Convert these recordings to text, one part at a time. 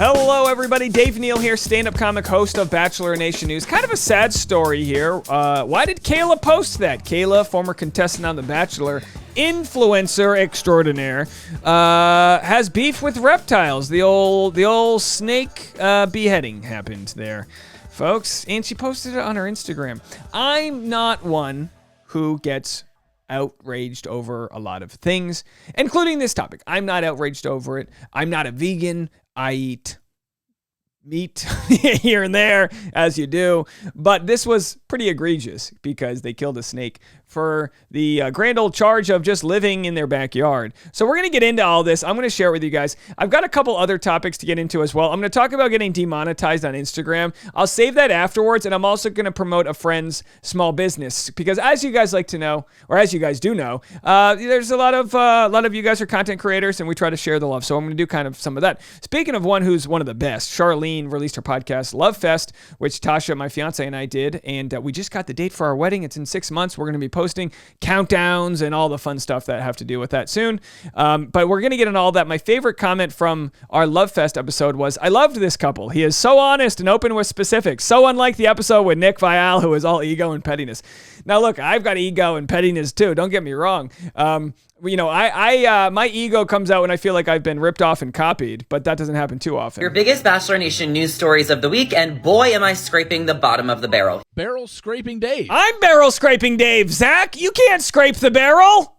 Hello, everybody. Dave Neal here, stand-up comic, host of Bachelor Nation News. Kind of a sad story here. Why did Caila post that? Caila, former contestant on The Bachelor, influencer extraordinaire, has beef with reptiles. The old snake beheading happened there, folks. And she posted it on her Instagram. I'm not one who gets outraged over a lot of things, including this topic. I'm not outraged over it. I'm not a vegan. I eat meat here and there, as you do. But this was pretty egregious because they killed a snake for the grand old charge of just living in their backyard. So we're going to get into all this. I'm going to share it with you guys. I've got a couple other topics to get into as well. I'm going to talk about getting demonetized on Instagram. I'll save that afterwards, and I'm also going to promote a friend's small business because, as you guys like to know, or as you guys do know, there's a lot of you guys are content creators, and we try to share the love. So I'm going to do kind of some of that. Speaking of one who's one of the best, Charlene released her podcast, Love Fest, which Tasha, my fiance, and I did, and we just got the date for our wedding. It's in 6 months. We're going to be posting countdowns and all the fun stuff that have to do with that soon. But we're going to get into all that. My favorite comment from our Love Fest episode was, I loved this couple. He is so honest and open with specifics. So unlike the episode with Nick Vial, who is all ego and pettiness. Now, look, I've got ego and pettiness too. Don't get me wrong. My ego comes out when I feel like I've been ripped off and copied, but that doesn't happen too often. Your biggest Bachelor Nation news stories of the week, and boy, am I scraping the bottom of the barrel. Barrel Scraping Dave. I'm Barrel Scraping Dave. Zach, you can't scrape the barrel.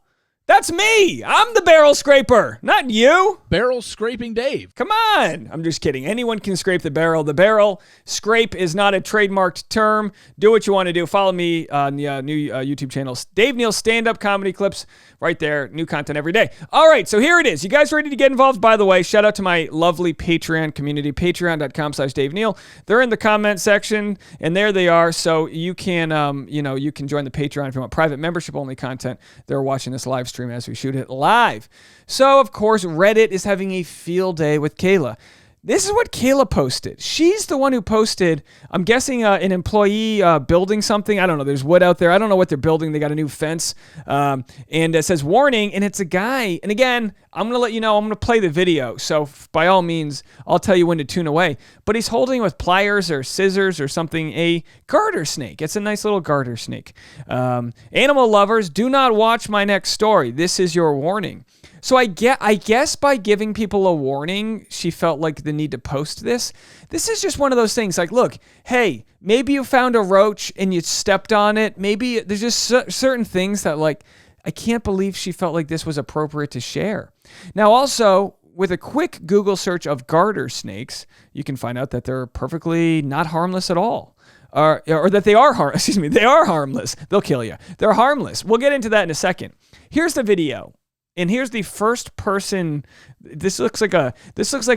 That's me. I'm the barrel scraper, not you. Barrel Scraping Dave. Come on. I'm just kidding. Anyone can scrape the barrel. The barrel scrape is not a trademarked term. Do what you want to do. Follow me on the new YouTube channel, Dave Neal Stand-Up Comedy Clips. Right there. New content every day. All right. So here it is. You guys ready to get involved? By the way, shout out to my lovely Patreon community, patreon.com/Dave Neal. They're in the comment section, and there they are. So you can, you can join the Patreon if you want private membership only content. They're watching this live stream as we shoot it live. So, of course, Reddit is having a field day with Caila. This is what Caila posted. She's the one who posted, I'm guessing, an employee building something. I don't know. There's wood out there. I don't know what they're building. They got a new fence. And it says warning, and it's a guy. And again, I'm going to let you know, I'm going to play the video. So by all means, I'll tell you when to tune away. But he's holding with pliers or scissors or something a garter snake. It's a nice little garter snake. Animal lovers, do not watch my next story. This is your warning. So I guess by giving people a warning, she felt like the need to post this. This is just one of those things like, look, hey, maybe you found a roach and you stepped on it. Maybe there's just certain things that, like, I can't believe she felt like this was appropriate to share. Now, also, with a quick Google search of garter snakes, you can find out that they're perfectly not harmless at all. Or that they are they are harmless. They'll kill you. They're harmless. We'll get into that in a second. Here's the video. And here's the first person. This looks like a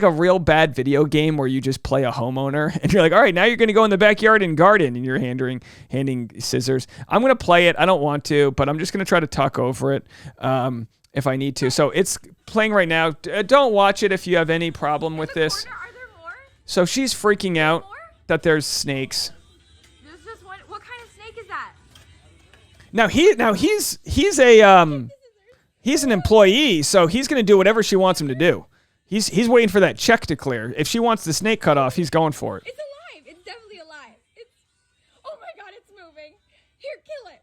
real bad video game where you just play a homeowner and you're like, all right, now you're going to go in the backyard and garden, and you're handing scissors. I'm going to play it. I don't want to, but I'm just going to try to talk over it if I need to. So it's playing right now. Don't watch it if you have any problem with this. Are there more? So she's freaking out that there's snakes. There's just one. What kind of snake is that? He's an employee, so he's going to do whatever she wants him to do. He's waiting for that check to clear. If she wants the snake cut off, he's going for it. It's alive. It's definitely alive. Oh my God, it's moving. Here, kill it,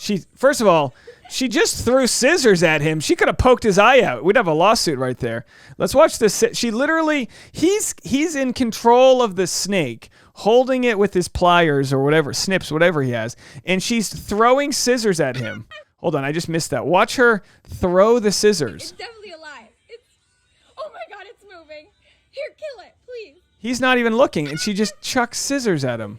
please. First of all, she just threw scissors at him. She could have poked his eye out. We'd have a lawsuit right there. Let's watch this. She literally, he's in control of the snake, holding it with his pliers or whatever, snips, whatever he has, and she's throwing scissors at him. Hold on, I just missed that. Watch her throw the scissors. It's definitely alive. Oh my God, it's moving. Here, kill it, please. He's not even looking, and she just chucks scissors at him.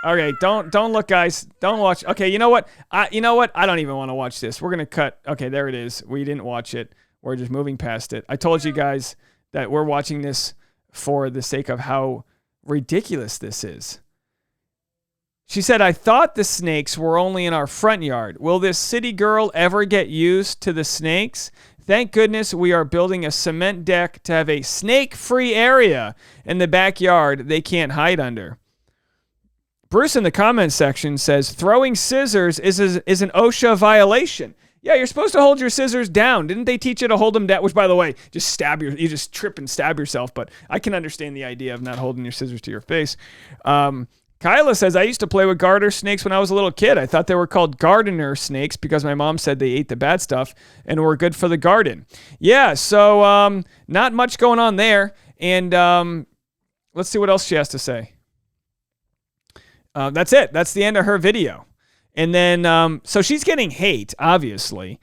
Okay, don't look, guys. Don't watch. Okay, you know what? I don't even want to watch this. We're gonna cut. Okay, there it is. We didn't watch it. We're just moving past it. I told you guys that we're watching this for the sake of how ridiculous this is. She said, I thought the snakes were only in our front yard. Will this city girl ever get used to the snakes? Thank goodness we are building a cement deck to have a snake-free area in the backyard they can't hide under. Bruce in the comments section says, throwing scissors is an OSHA violation. Yeah, you're supposed to hold your scissors down. Didn't they teach you to hold them down? Which, by the way, you just trip and stab yourself. But I can understand the idea of not holding your scissors to your face. Caila says, I used to play with garter snakes when I was a little kid. I thought they were called gardener snakes because my mom said they ate the bad stuff and were good for the garden. Yeah, so not much going on there. And let's see what else she has to say. That's it. That's the end of her video. And then, so she's getting hate, obviously.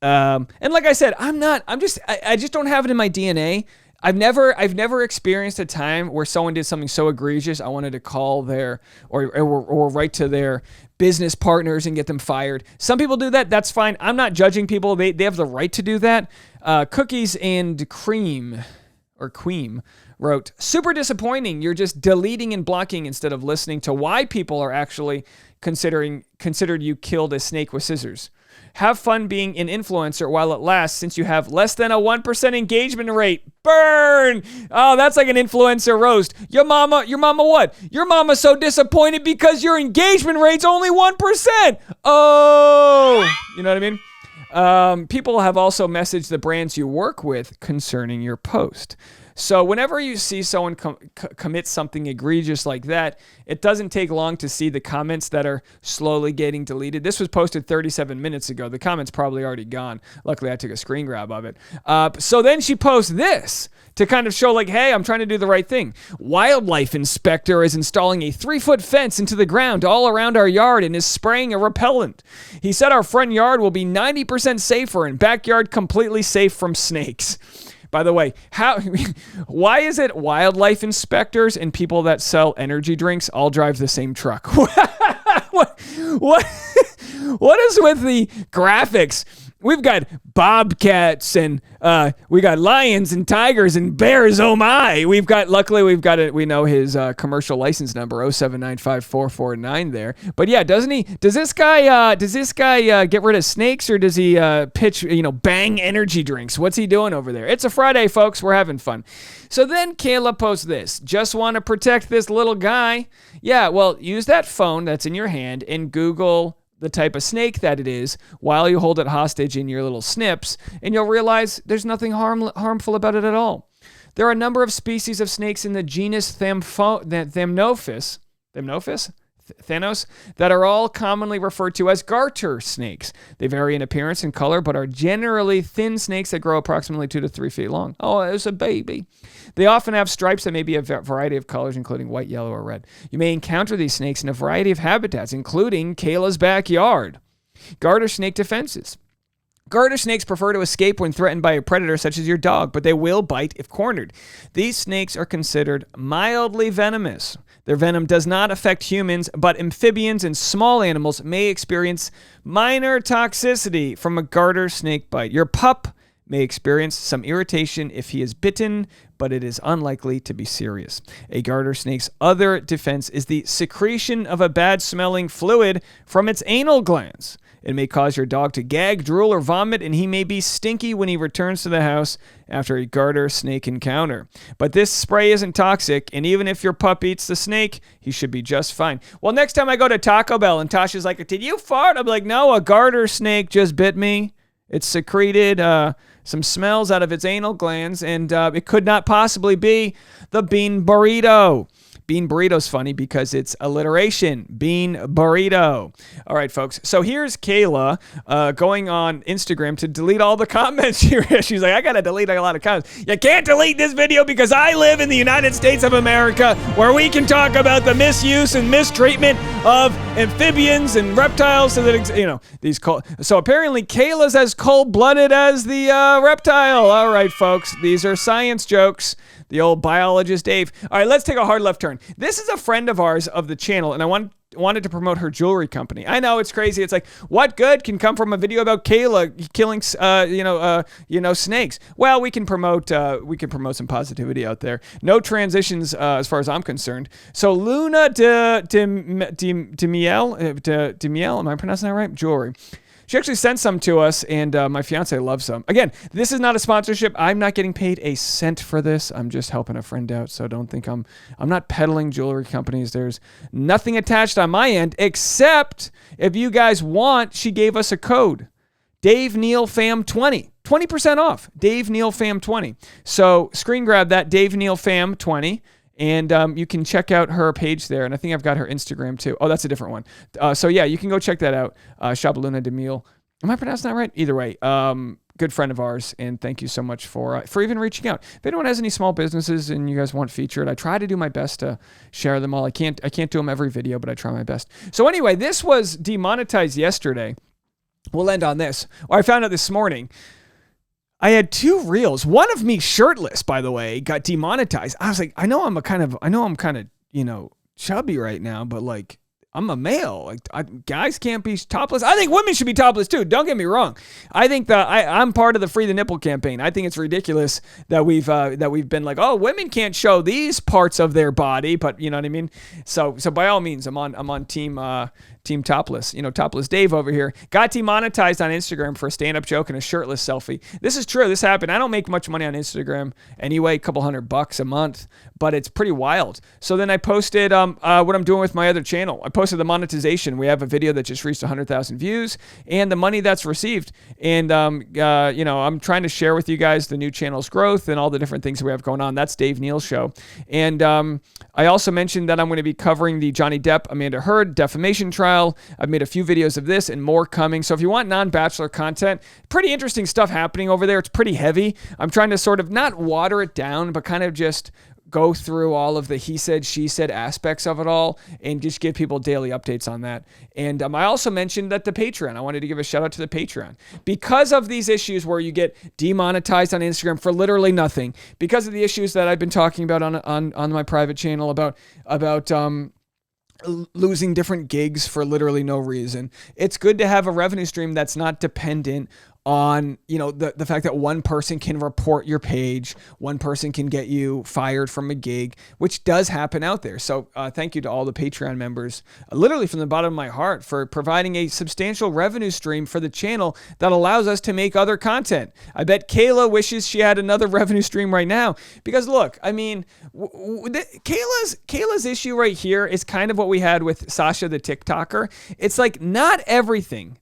And like I said, I just don't have it in my DNA. I've never experienced a time where someone did something so egregious I wanted to call their or write to their business partners and get them fired. Some people do that. That's fine. I'm not judging people. They have the right to do that. Cookies and Cream wrote, super disappointing. You're just deleting and blocking instead of listening to why people are actually considered you killed a snake with scissors. Have fun being an influencer while it lasts, since you have less than a 1% engagement rate. Burn! Oh, that's like an influencer roast. Your mama what? Your mama's so disappointed because your engagement rate's only 1%. Oh, you know what I mean? People have also messaged the brands you work with concerning your post. So whenever you see someone commit something egregious like that, it doesn't take long to see the comments that are slowly getting deleted. This was posted 37 minutes ago. The comment's probably already gone. Luckily, I took a screen grab of it. So then she posts this to kind of show like, hey, I'm trying to do the right thing. Wildlife inspector is installing a 3-foot fence into the ground all around our yard and is spraying a repellent. He said our front yard will be 90% safer and backyard completely safe from snakes. By the way, why is it wildlife inspectors and people that sell energy drinks all drive the same truck? What is with the graphics? We've got bobcats and we got lions and tigers and bears. Oh my! Luckily we've got it. We know his commercial license number 0795449 there. But yeah, does this guy get rid of snakes, or does he pitch bang energy drinks? What's he doing over there? It's a Friday, folks. We're having fun. So then Caila posts this. Just want to protect this little guy. Yeah, well, use that phone that's in your hand and Google the type of snake that it is while you hold it hostage in your little snips, and you'll realize there's nothing harmful about it at all. There are a number of species of snakes in the genus Thamnophis that are all commonly referred to as garter snakes. They vary in appearance and color, but are generally thin snakes that grow approximately 2 to 3 feet long. Oh, it's a baby. They often have stripes that may be a variety of colors, including white, yellow, or red. You may encounter these snakes in a variety of habitats, including Caila's backyard. Garter snake defenses. Garter snakes prefer to escape when threatened by a predator such as your dog, but they will bite if cornered. These snakes are considered mildly venomous. Their venom does not affect humans, but amphibians and small animals may experience minor toxicity from a garter snake bite. Your pup may experience some irritation if he is bitten, but it is unlikely to be serious. A garter snake's other defense is the secretion of a bad-smelling fluid from its anal glands. It may cause your dog to gag, drool, or vomit, and he may be stinky when he returns to the house after a garter snake encounter. But this spray isn't toxic, and even if your pup eats the snake, he should be just fine. Well, next time I go to Taco Bell and Tasha's like, did you fart? I'm like, no, a garter snake just bit me. It secreted some smells out of its anal glands, and it could not possibly be the bean burrito. Bean burrito's funny because it's alliteration. Bean burrito. All right, folks. So here's Caila going on Instagram to delete all the comments here. She's like, I got to delete a lot of comments. You can't delete this video because I live in the United States of America, where we can talk about the misuse and mistreatment of amphibians and reptiles. So that, so apparently Caila's as cold-blooded as the reptile. All right, folks. These are science jokes. The old biologist Dave. All right, let's take a hard left turn. This is a friend of ours of the channel, and I wanted to promote her jewelry company. I know it's crazy. It's like, what good can come from a video about Caila killing, snakes? Well, we can promote some positivity out there. No transitions as far as I'm concerned. So Luna de Miel, am I pronouncing that right? Jewelry. She actually sent some to us, and my fiance loves some. Again, this is not a sponsorship. I'm not getting paid a cent for this. I'm just helping a friend out, so don't think I'm not peddling jewelry companies. There's nothing attached on my end, except if you guys want, she gave us a code Dave Neal Fam 20. 20% off. Dave Neal Fam 20. So screen grab that, Dave Neal Fam 20. And you can check out her page there. And I think I've got her Instagram too. Oh, that's a different one. So yeah, you can go check that out. Shabaluna Demille. Am I pronouncing that right? Either way. Good friend of ours, and thank you so much for even reaching out. If anyone has any small businesses and you guys want featured, I try to do my best to share them all. I can't do them every video, but I try my best. So anyway, this was demonetized yesterday. We'll end on this. I found out this morning. I had 2 reels. One of me shirtless, by the way, got demonetized. I was like, I know I'm kind of, chubby right now, but like, I'm a male. Like guys can't be topless. I think women should be topless too. Don't get me wrong. I think that I'm part of the Free the Nipple campaign. I think it's ridiculous that we've been like, oh, women can't show these parts of their body, but you know what I mean. So by all means, I'm on team topless. Topless Dave over here got demonetized on Instagram for a stand-up joke and a shirtless selfie. This is true. This happened. I don't make much money on Instagram anyway, a couple $100 a month, but it's pretty wild. So then I posted what I'm doing with my other channel. I posted the monetization. We have a video that just reached 100,000 views and the money that's received. And I'm trying to share with you guys the new channel's growth and all the different things we have going on. That's Dave Neal's show. And I also mentioned that I'm going to be covering the Johnny Depp, Amanda Heard defamation trial. I've made a few videos of this and more coming. So if you want non-Bachelor content, pretty interesting stuff happening over there. It's pretty heavy. I'm trying to sort of not water it down, but kind of just go through all of the he said, she said aspects of it all and just give people daily updates on that. And I also mentioned that the Patreon, I wanted to give a shout out to the Patreon because of these issues where you get demonetized on Instagram for literally nothing, because of the issues that I've been talking about on my private channel about losing different gigs for literally no reason. It's good to have a revenue stream that's not dependent on, the fact that one person can report your page, one person can get you fired from a gig, which does happen out there. So thank you to all the Patreon members, literally from the bottom of my heart, for providing a substantial revenue stream for the channel that allows us to make other content. I bet Caila wishes she had another revenue stream right now, because look, I mean, Kayla's issue right here is kind of what we had with Sasha the TikToker. It's like not everything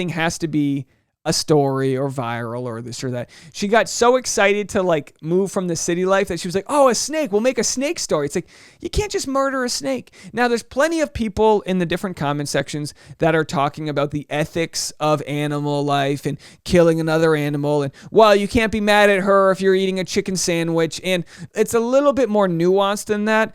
has to be a story or viral or this or that. She got so excited to like move from the city life that she was like, oh, a snake, we'll make a snake story. It's like, you can't just murder a snake. Now there's plenty of people in the different comment sections that are talking about the ethics of animal life and killing another animal. And well, you can't be mad at her if you're eating a chicken sandwich. And it's a little bit more nuanced than that.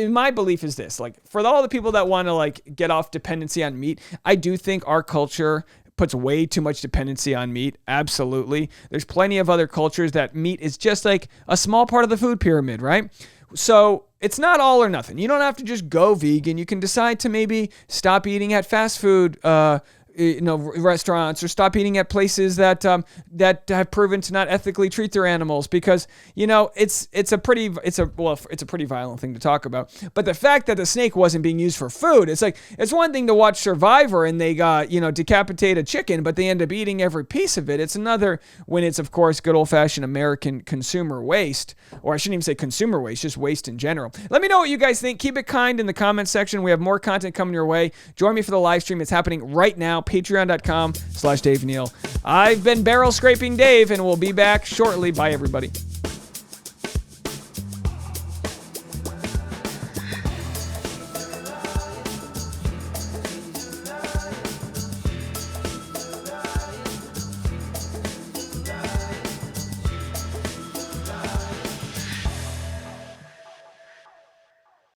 My belief is this, like for all the people that want to like get off dependency on meat, I do think our culture puts way too much dependency on meat. Absolutely. There's plenty of other cultures that meat is just like a small part of the food pyramid, right? So it's not all or nothing. You don't have to just go vegan. You can decide to maybe stop eating at fast food restaurants, or stop eating at places that have proven to not ethically treat their animals, because it's a pretty violent thing to talk about. But the fact that the snake wasn't being used for food, it's like, it's one thing to watch Survivor and they got decapitate a chicken, but they end up eating every piece of it. It's another when it's of course good old fashioned American consumer waste, or I shouldn't even say consumer waste, just waste in general. Let me know what you guys think. Keep it kind in the comment section. We have more content coming your way. Join me for the live stream. It's happening right now. Patreon.com/Dave Neal. I've been Barrel Scraping Dave, and we'll be back shortly. Bye, everybody.